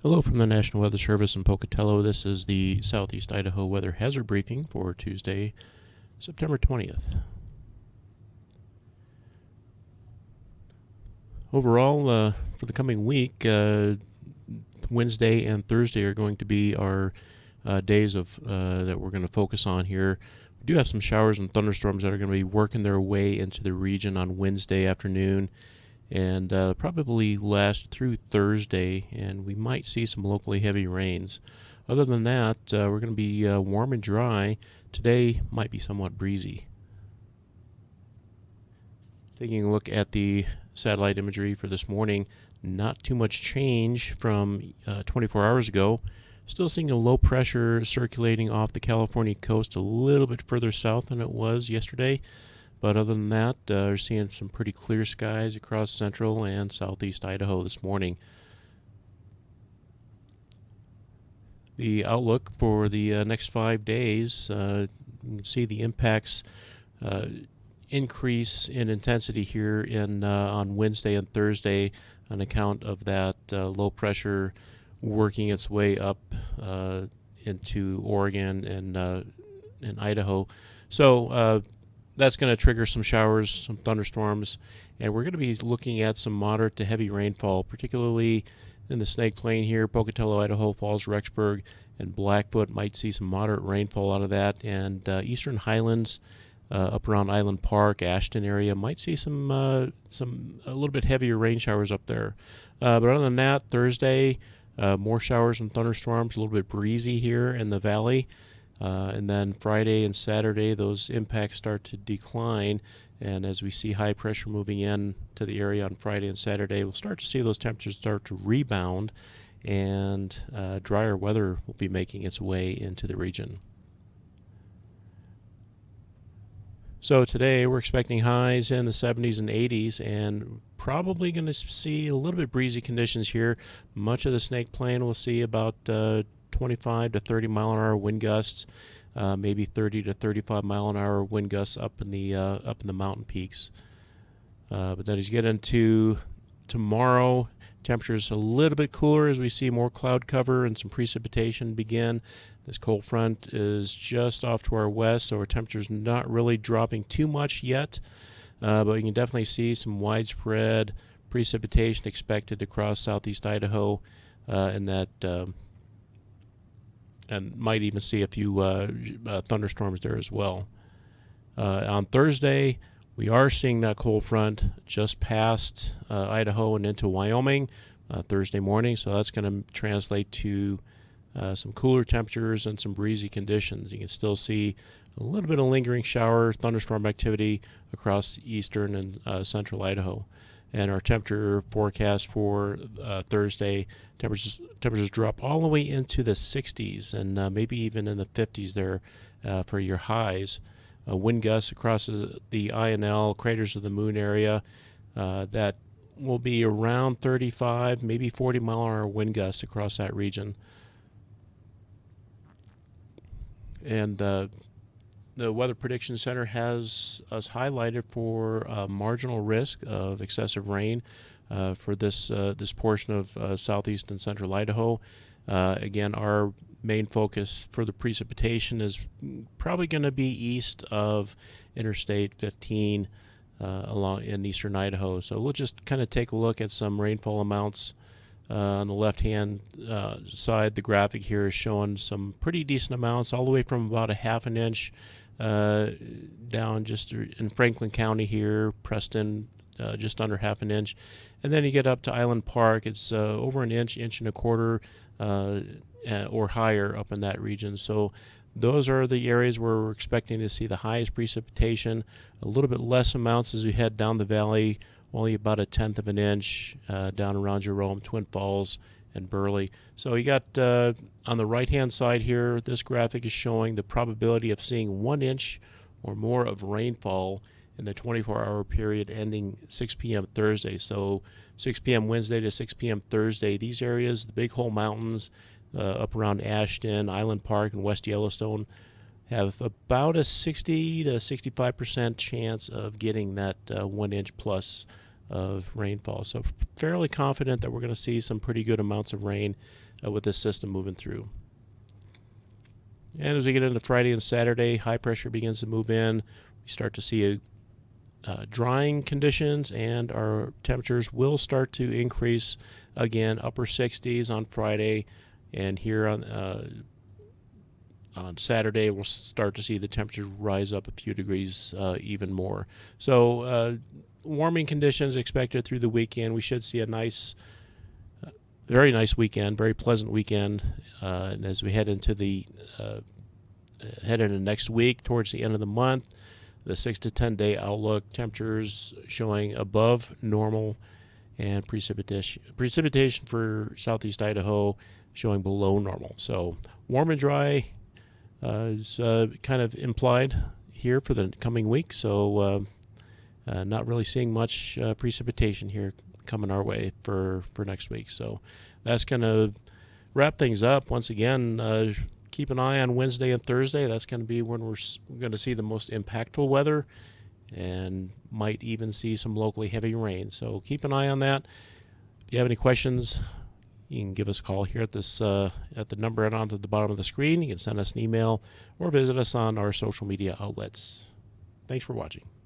Hello from the National Weather Service in Pocatello. This is the Southeast Idaho Weather Hazard Briefing for Tuesday, September 20th. Overall, for the coming week, Wednesday and Thursday are going to be our days of that we're going to focus on here. We do have some showers and thunderstorms that are going to be working their way into the region on Wednesday afternoon and probably last through Thursday, and we might see some locally heavy rains. Other than that, we're going to be warm and dry. Today might be somewhat breezy. Taking a look at the satellite imagery for this morning, not too much change from 24 hours ago. Still seeing a low pressure circulating off the California coast a little bit further south than it was yesterday. But other than that, we're seeing some pretty clear skies across central and southeast Idaho this morning. The outlook for the next 5 days, you can see the impacts increase in intensity here on Wednesday and Thursday on account of that low pressure working its way up into Oregon and Idaho. So that's going to trigger some showers, some thunderstorms, and we're going to be looking at some moderate to heavy rainfall, particularly in the Snake Plain here, Pocatello, Idaho, Falls, Rexburg, and Blackfoot. Might see some moderate rainfall out of that, and Eastern Highlands, up around Island Park, Ashton area, might see some a little bit heavier rain showers up there. But other than that, Thursday, more showers and thunderstorms, a little bit breezy here in the valley. And then Friday and Saturday, those impacts start to decline. And as we see high pressure moving in to the area on Friday and Saturday, we'll start to see those temperatures start to rebound, and drier weather will be making its way into the region. So today we're expecting highs in the 70s and 80s, and probably going to see a little bit breezy conditions here. Much of the Snake Plain will see about 25 to 30 mile an hour wind gusts, maybe 30 to 35 mile an hour wind gusts up in the mountain peaks. But then as you get into tomorrow, temperatures a little bit cooler as we see more cloud cover and some precipitation begin. This cold front is just off to our west, so our temperature's not really dropping too much yet, but you can definitely see some widespread precipitation expected across southeast Idaho, and that and might even see a few thunderstorms there as well. On Thursday, we are seeing that cold front just past Idaho and into Wyoming Thursday morning, so that's going to translate to some cooler temperatures and some breezy conditions. You can still see a little bit of lingering shower, thunderstorm activity across eastern and central Idaho. And our temperature forecast for Thursday, temperatures drop all the way into the 60s and maybe even in the 50s there for your highs. Wind gusts across the INL, craters of the moon area, that will be around 35, maybe 40 mile an hour wind gusts across that region. And the Weather Prediction Center has us highlighted for marginal risk of excessive rain for this portion of southeast and central Idaho. Again, our main focus for the precipitation is probably going to be east of Interstate 15 along in eastern Idaho. So we'll just kind of take a look at some rainfall amounts. On the left-hand side, the graphic here is showing some pretty decent amounts, all the way from about a half an inch down just in Franklin County here, Preston, just under half an inch. And then you get up to Island Park, it's over an inch, inch and a quarter, or higher up in that region. So those are the areas where we're expecting to see the highest precipitation. A little bit less amounts as we head down the valley, only about a tenth of an inch down around Jerome, Twin Falls, and Burley. So you got on the right-hand side here, this graphic is showing the probability of seeing 1 inch or more of rainfall in the 24-hour period ending 6 p.m. Thursday. So 6 p.m. Wednesday to 6 p.m. Thursday, these areas, the Big Hole Mountains, up around Ashton, Island Park, and West Yellowstone, have about a 60 to 65% chance of getting that 1 inch plus of rainfall. So fairly confident that we're going to see some pretty good amounts of rain with this system moving through. And as we get into Friday and Saturday, high pressure begins to move in. We start to see drying conditions, and our temperatures will start to increase again, upper 60s on Friday, and here on Saturday we'll start to see the temperature rise up a few degrees even more. So warming conditions expected through the weekend. We should see a nice, very nice weekend, very pleasant weekend, and as we head into next week, towards the end of the month, the 6 to 10 day outlook, temperatures showing above normal, and precipitation for southeast Idaho showing below normal. So warm and dry is kind of implied here for the coming week. So not really seeing much precipitation here coming our way for next week. So that's going to wrap things up. Once again, keep an eye on Wednesday and Thursday. That's going to be when we're going to see the most impactful weather, and might even see some locally heavy rain. So keep an eye on that. If you have any questions, you can give us a call here at this at the number and on to the bottom of the screen. You can send us an email or visit us on our social media outlets. Thanks for watching.